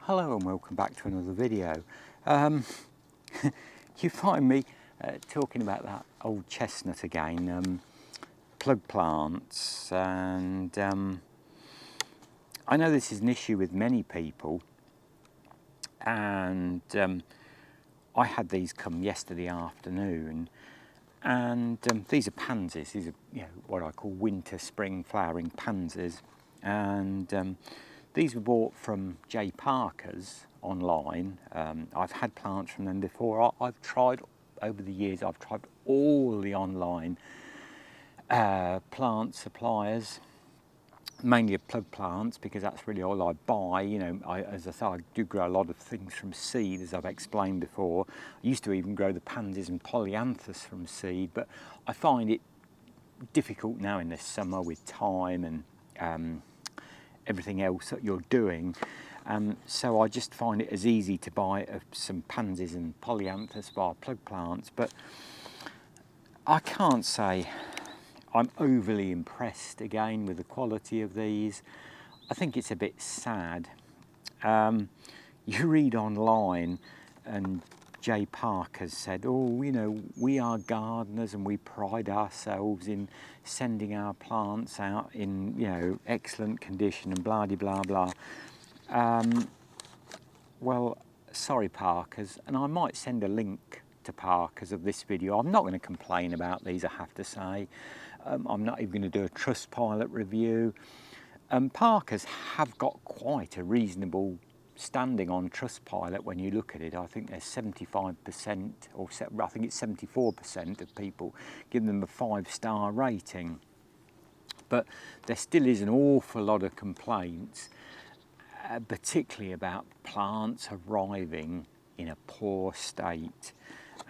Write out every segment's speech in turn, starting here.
Hello and welcome back to another video. You find me talking about that old chestnut again, plug plants, and I know this is an issue with many people, and I had these come yesterday afternoon, and these are pansies. These are what I call winter spring flowering pansies, and these were bought from J. Parker's online. I've had plants from them before. I've tried, over the years, I've tried all the online plant suppliers, mainly plug plants, because that's really all I buy. As I say, I do grow a lot of things from seed, as I've explained before. I used to even grow the pansies and Polyanthus from seed, but I find it difficult now in the summer with time and everything else that you're doing, so I just find it as easy to buy some pansies and Polyanthus via plug plants. But I can't say I'm overly impressed again with the quality of these. I think it's a bit sad. You read online and J. Parker said, we are gardeners and we pride ourselves in sending our plants out in, excellent condition and blah, blah, blah. Well, sorry, Parkers, and I might send a link to Parkers of this video. I'm not going to complain about these, I have to say. I'm not even going to do a Trustpilot review. Parkers have got quite a reasonable standing on Trustpilot when you look at it. I think there's 75%, or I think it's 74% of people give them a 5-star rating. But there still is an awful lot of complaints, particularly about plants arriving in a poor state.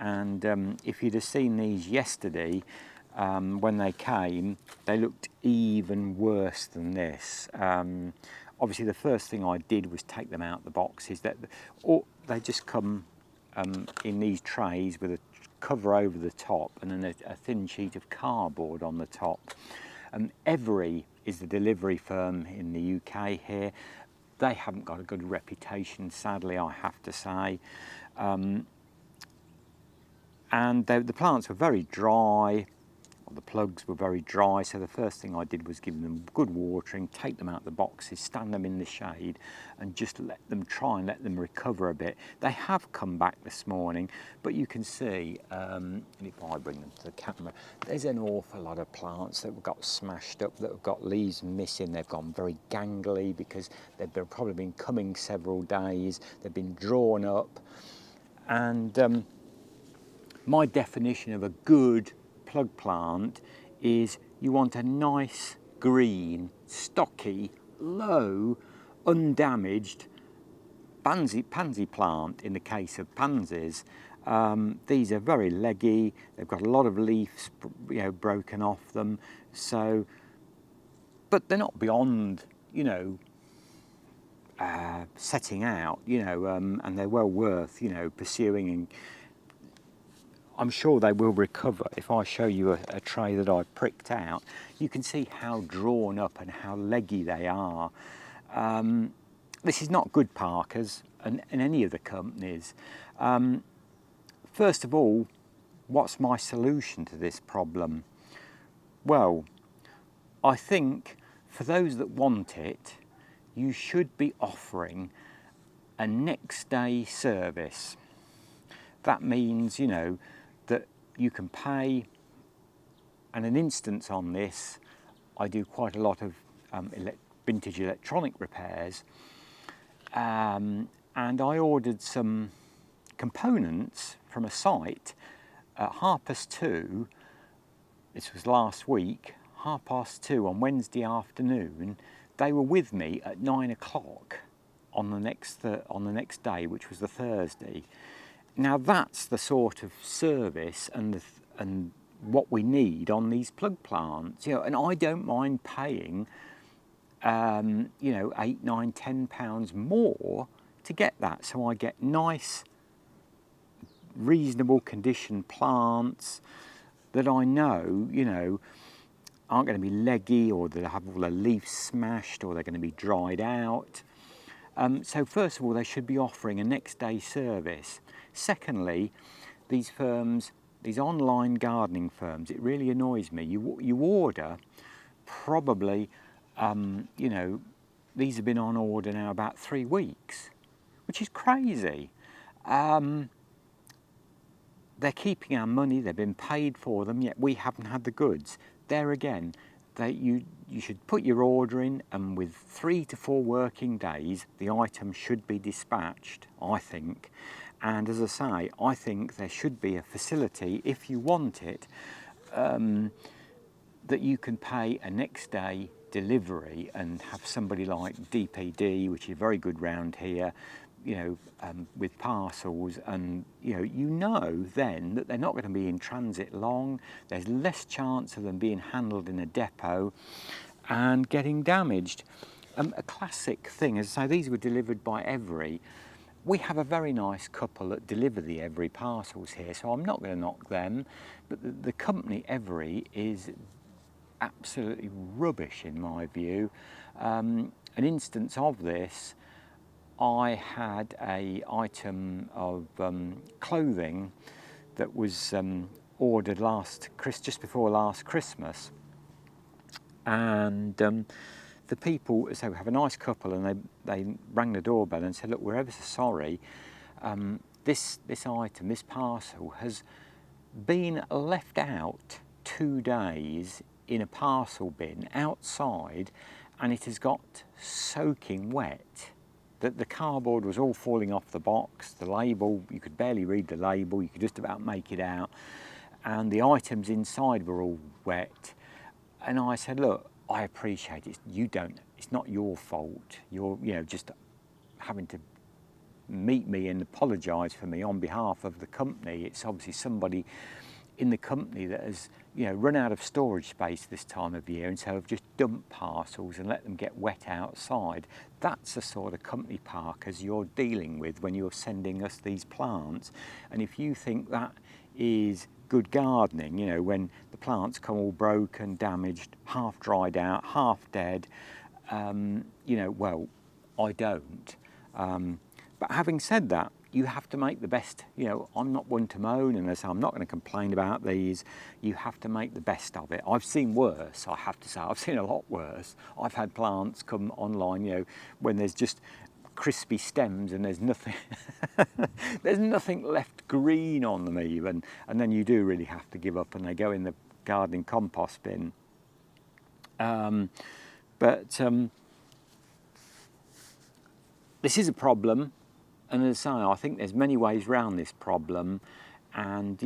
And if you'd have seen these yesterday, when they came, they looked even worse than this. Obviously, the first thing I did was take them out the boxes. They just come in these trays with a cover over the top and then a thin sheet of cardboard on the top. Every is the delivery firm in the UK here. They haven't got a good reputation, sadly, I have to say. And the plants were very dry. The plugs were very dry, so the first thing I did was give them good watering, take them out of the boxes, stand them in the shade, and just let them recover a bit. They have come back this morning, but you can see, and if I bring them to the camera, there's an awful lot of plants that have got smashed up, that have got leaves missing. They've gone very gangly because they've probably been coming several days. They've been drawn up, and my definition of a good plug plant is you want a nice, green, stocky, low, undamaged pansy plant in the case of pansies. These are very leggy, they've got a lot of leaves broken off them, but they're not beyond setting out, and they're well worth pursuing, and I'm sure they will recover. If I show you a tray that I've pricked out, you can see how drawn up and how leggy they are. This is not good, Parkers, and any of the companies. First of all, what's my solution to this problem? Well, I think for those that want it, you should be offering a next day service. That means, that you can pay, and an instance on this, I do quite a lot of vintage electronic repairs, and I ordered some components from a site at 2:30. This was last week, 2:30 on Wednesday afternoon. They were with me at 9 o'clock on the next day, which was the Thursday. Now that's the sort of service and what we need on these plug plants, and I don't mind paying, £8, £9, £10 more to get that. So I get nice, reasonable condition plants that I know, aren't going to be leggy, or that have all the leaves smashed, or they're going to be dried out. So first of all, they should be offering a next day service. Secondly, these firms, these online gardening firms, it really annoys me. You order probably, you know, these have been on order now about 3 weeks, which is crazy. They're keeping our money, they've been paid for them, yet we haven't had the goods. There again, you should put your order in, and with 3 to 4 working days, the item should be dispatched, I think. And as I say, I think there should be a facility, if you want it, that you can pay a next day delivery and have somebody like DPD, which is very good round here, you know, with parcels, and you know then that they're not going to be in transit long. There's less chance of them being handled in a depot and getting damaged. A classic thing, as I say, these were delivered by Every. We have a very nice couple that deliver the Every parcels here, so I'm not going to knock them, but the company Every is absolutely rubbish in my view. An instance of this, I had an item of clothing that was ordered just before last Christmas, and the people, so we have a nice couple, and they rang the doorbell and said, look, we're ever so sorry, this item, this parcel has been left out 2 days in a parcel bin outside, and it has got soaking wet. The cardboard was all falling off the box, the label, you could barely read the label, you could just about make it out, and the items inside were all wet. And I said, look, I appreciate it, it's not your fault, you're just having to meet me and apologise for me on behalf of the company. It's obviously somebody in the company that has run out of storage space this time of year, and so have just dumped parcels and let them get wet outside. That's the sort of company parkers you're dealing with when you're sending us these plants. And if you think that is good gardening, when the plants come all broken, damaged, half dried out, half dead, well, I don't. But having said that, you have to make the best. I'm not one to moan, and I'm not going to complain about these. You have to make the best of it. I've seen worse, I have to say. I've seen a lot worse. I've had plants come online, when there's just crispy stems and there's nothing, there's nothing left green on them even, and then you do really have to give up, and they go in the gardening compost bin. This is a problem. And as I say, I think there's many ways around this problem, and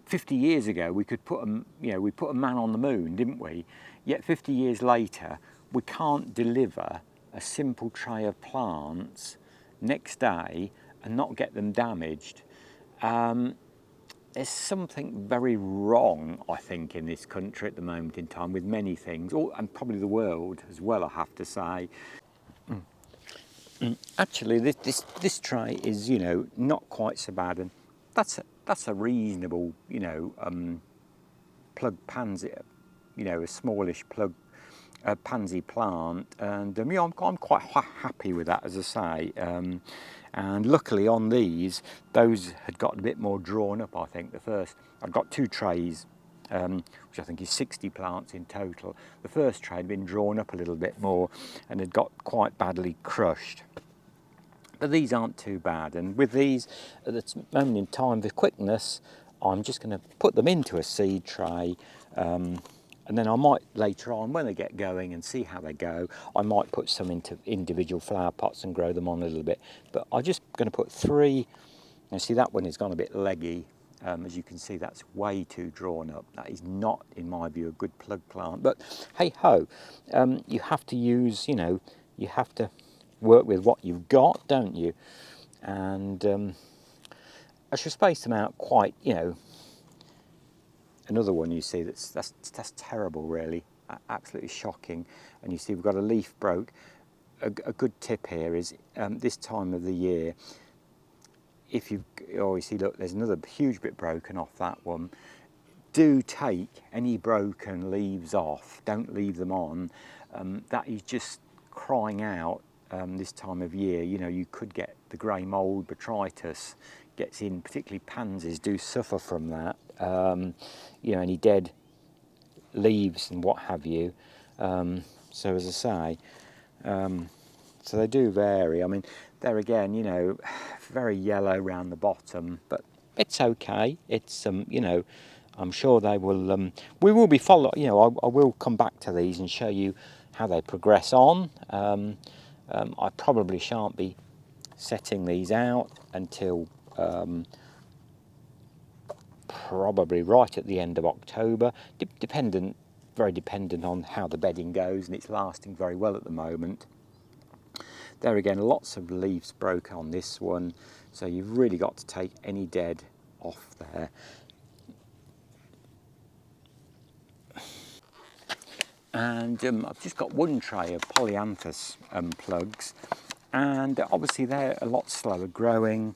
50 years ago we could put we put a man on the moon, didn't we? Yet 50 years later we can't deliver a simple tray of plants next day and not get them damaged. There's something very wrong, I think, in this country at the moment in time with many things, and probably the world as well, I have to say. Actually, this tray is, not quite so bad, and that's a reasonable, plug pansy, a smallish plug pansy plant, and I'm quite happy with that, as I say. And luckily on these, those had got a bit more drawn up. I think I've got 2 trays, which I think is 60 plants in total. The first tray had been drawn up a little bit more and had got quite badly crushed. But these aren't too bad, and with these, at the moment in time, the quickness, I'm just going to put them into a seed tray, and then I might later on, when they get going and see how they go, I might put some into individual flower pots and grow them on a little bit. But I'm just going to put 3. Now see, that one has gone a bit leggy. As you can see, that's way too drawn up. That is not, in my view, a good plug plant. But hey ho, you have to use, you have to work with what you've got, don't you? And I should space them out quite, Another one you see that's terrible, really, absolutely shocking. And you see we've got a leaf broke. A good tip here is this time of the year, if you see, look, there's another huge bit broken off that one. Do take any broken leaves off. Don't leave them on. That is just crying out this time of year. You know, you could get the grey mould, botrytis gets in, particularly pansies do suffer from that. You know, any dead leaves and what have you. So as I say, so they do vary. I mean, there again, you know, very yellow around the bottom, but it's okay. It's you know, I'm sure they will. We will be following. You know, I will come back to these and show you how they progress on. I probably shan't be setting these out until probably right at the end of October, very dependent on how the bedding goes, and it's lasting very well at the moment. There again, lots of leaves broke on this one, so you've really got to take any dead off there. And I've just got one tray of Polyanthus plugs, and obviously they're a lot slower growing,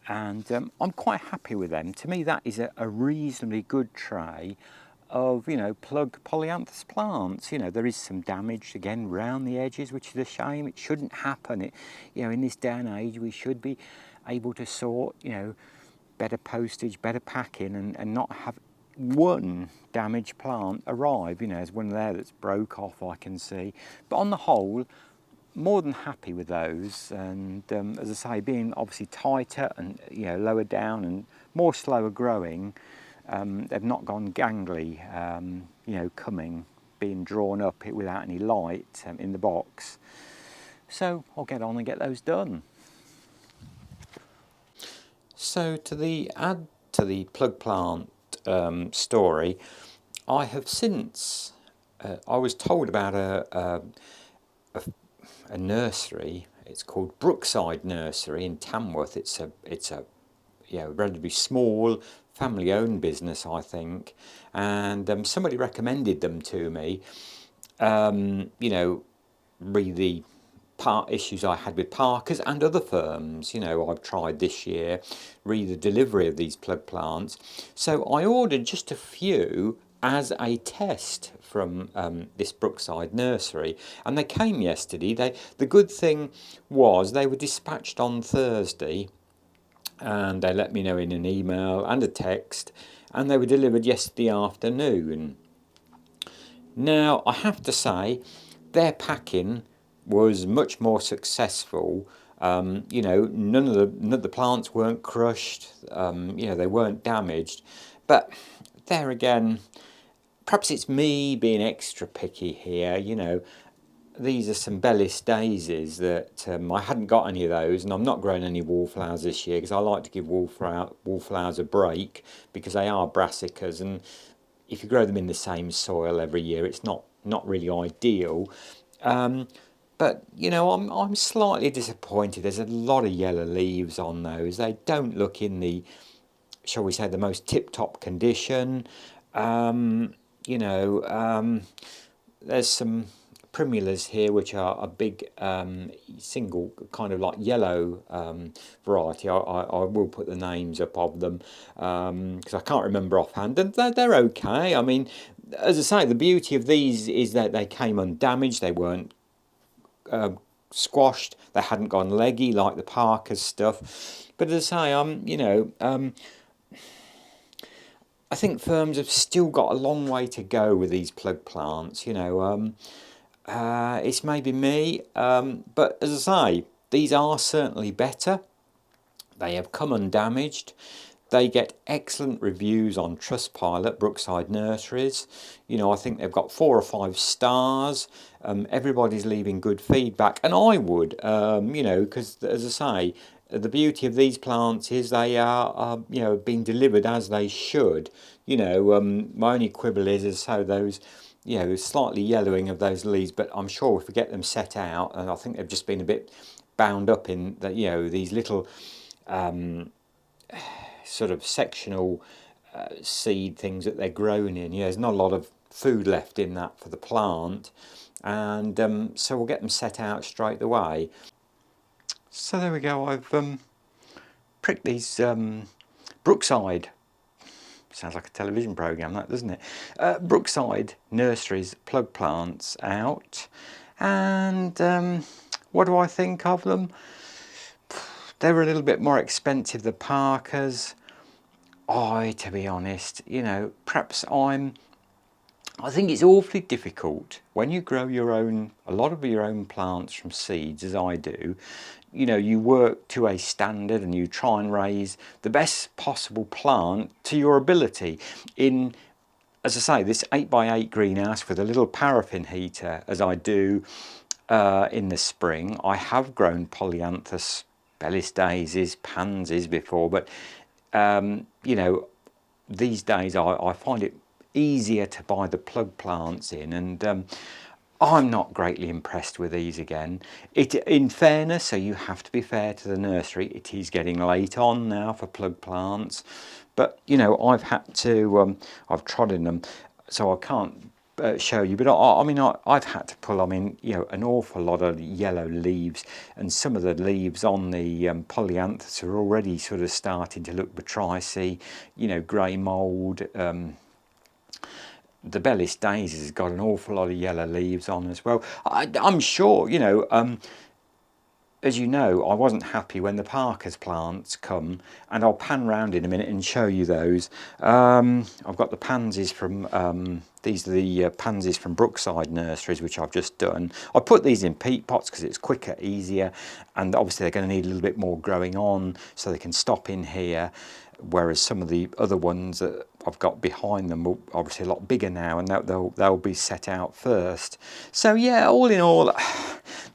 and I'm quite happy with them. To me, that is a reasonably good tray of, you know, plug Polyanthus plants. You know, there is some damage again round the edges, which is a shame. It shouldn't happen. You know, in this day and age, we should be able to sort, you know, better postage, better packing, and not have one damaged plant arrive. You know, there's one there that's broke off, I can see. But on the whole, more than happy with those. And as I say, being obviously tighter and, you know, lower down and more slower growing, they've not gone gangly, you know, being drawn up without any light in the box. So I'll get on and get those done. So to add to the plug plant story, I have since, I was told about a nursery. It's called Brookside Nursery in Tamworth. It's a you know, relatively small family-owned business, I think, and somebody recommended them to me. You know, read the issues I had with Parkers and other firms. You know, I've tried this year, read the delivery of these plug plants. So I ordered just a few as a test from this Brookside Nursery, and they came yesterday. The good thing was they were dispatched on Thursday, and they let me know in an email and a text, and they were delivered yesterday afternoon. Now, I have to say, their packing was much more successful. You know, none of the plants weren't crushed. You know, they weren't damaged. But there again, perhaps it's me being extra picky here. You know, these are some Bellis daisies that I hadn't got any of those, and I'm not growing any wallflowers this year because I like to give wallflowers a break, because they are brassicas, and if you grow them in the same soil every year, it's not really ideal. But you know, I'm slightly disappointed. There's a lot of yellow leaves on those. They don't look in the, shall we say, the most tip-top condition. You know, there's some primulas here which are a big single kind of like yellow variety. I will put the names up of them because I can't remember offhand. They're okay. I mean, as I say, the beauty of these is that they came undamaged. They weren't squashed. They hadn't gone leggy like the Parker's stuff. But as I say, you know, I think firms have still got a long way to go with these plug plants. You know, it's maybe me, but as I say, these are certainly better. They have come undamaged. They get excellent reviews on Trustpilot, Brookside Nurseries. You know, I think they've got 4 or 5 stars. Everybody's leaving good feedback, and I would, you know, because as I say, the beauty of these plants is they are you know, being delivered as they should. You know, my only quibble is so those, you know, slightly yellowing of those leaves, but I'm sure if we get them set out, and I think they've just been a bit bound up in that, you know, these little sort of sectional seed things that they're grown in. You know, there's not a lot of food left in that for the plant, and so we'll get them set out straight away. So there we go. I've pricked these Brookside, sounds like a television programme, that, doesn't it? Brookside Nurseries plug plants out, and What do I think of them? They're a little bit more expensive than Parkers. To be honest, you know, perhaps I think it's awfully difficult when you grow a lot of your own plants from seeds, as I do. You know, you work to a standard and you try and raise the best possible plant to your ability in, as I say, this 8x8 greenhouse with a little paraffin heater, as I do in the spring. I have grown Polyanthus, Bellis daisies, pansies before, but you know, these days I find it easier to buy the plug plants in, and I'm not greatly impressed with these again. In fairness, so you have to be fair to the nursery, it is getting late on now for plug plants, but you know, I've had to, I've trodden them, so I can't show you, but I mean, I've had to pull, I mean, you know, an awful lot of yellow leaves, and some of the leaves on the Polyanthus are already sort of starting to look batricey, you know, grey mould. The Bellis daisies has got an awful lot of yellow leaves on as well. I'm sure, you know, as you know, I wasn't happy when the Parker's plants come, and I'll pan round in a minute and show you those. I've got the pansies from, these are the pansies from Brookside Nurseries, which I've just done. I put these in peat pots because it's quicker, easier, and obviously they're going to need a little bit more growing on so they can stop in here, whereas some of the other ones that I've got behind them are obviously a lot bigger now, and they'll be set out first. So yeah, all in all,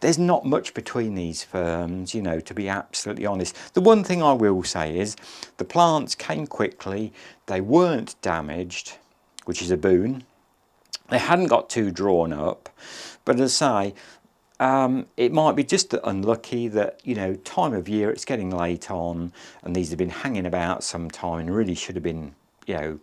there's not much between these ferns, you know, to be absolutely honest. The one thing I will say is the plants came quickly, they weren't damaged, which is a boon. They hadn't got too drawn up, but as I say, it might be just unlucky that, you know, time of year, it's getting late on, and these have been hanging about some time and really should have been, you know,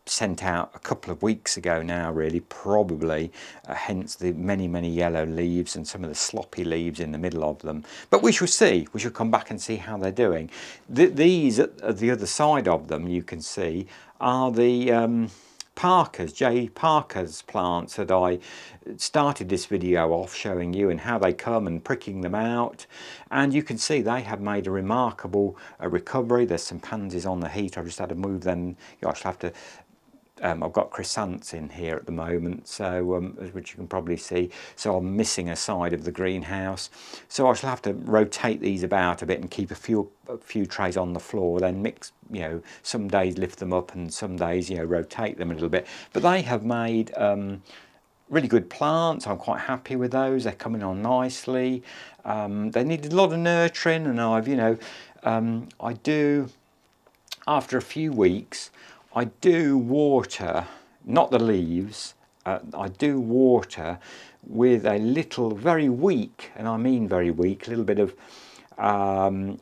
sent out a couple of weeks ago now, really, probably, hence the many yellow leaves and some of the sloppy leaves in the middle of them. But we shall see. We shall come back and see how they're doing. These at the other side of them, you can see, are the Parker's, J. Parker's plants that I started this video off showing you, and how they come and pricking them out, and you can see they have made a remarkable recovery. There's some pansies on the heat, I've just had to move them. You actually have to, I've got chrysanths in here at the moment, so which you can probably see, so I'm missing a side of the greenhouse, so I shall have to rotate these about a bit and keep a few trays on the floor, then mix, you know, some days lift them up and some days, you know, rotate them a little bit. But they have made really good plants. I'm quite happy with those. They're coming on nicely. They needed a lot of nurturing, and I've, you know, I do, after a few weeks, I do water, not the leaves, I do water with a little, very weak, and I mean very weak, a little bit of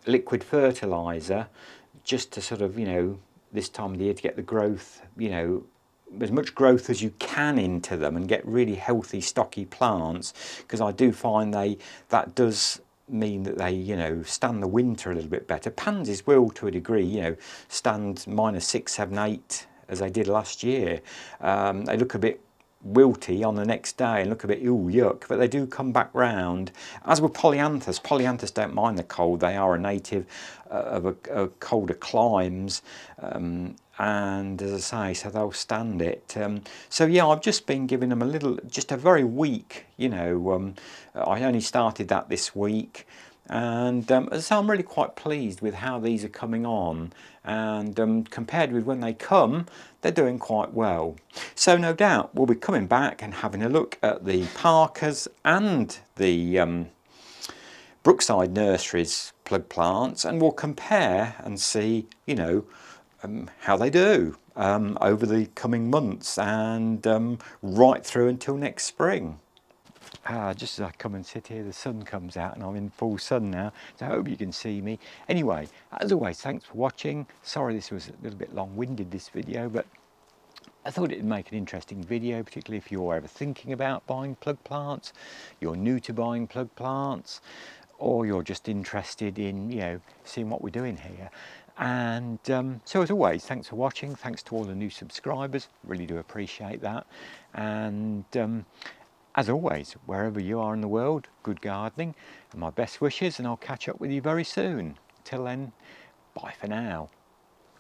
liquid fertilizer, just to sort of, you know, this time of the year, to get the growth, you know, as much growth as you can into them and get really healthy, stocky plants, because I do find that does mean that they, you know, stand the winter a little bit better. Pansies will, to a degree, you know, stand -6, 7, 8 as they did last year. They look a bit wilty on the next day and look a bit, ooh, yuck, but they do come back round. As with Polyanthus, Polyanthus don't mind the cold. They are a native of a colder climes, and as I say, so they'll stand it. So yeah, I've just been giving them a little, just a very weak, you know, I only started that this week, and so I'm really quite pleased with how these are coming on, and compared with when they come, they're doing quite well. So no doubt we'll be coming back and having a look at the Parkers and the Brookside Nurseries plug plants, and we'll compare and see, you know, how they do over the coming months, and right through until next spring. Just as I come and sit here, the sun comes out and I'm in full sun now, so I hope you can see me. Anyway, as always, thanks for watching. Sorry this was a little bit long-winded, this video, but I thought it'd make an interesting video, particularly if you're ever thinking about buying plug plants, you're new to buying plug plants, or you're just interested in, you know, seeing what we're doing here. And so as always, thanks for watching. Thanks to all the new subscribers, really do appreciate that. And as always, wherever you are in the world, good gardening and my best wishes, and I'll catch up with you very soon. Till then, bye for now.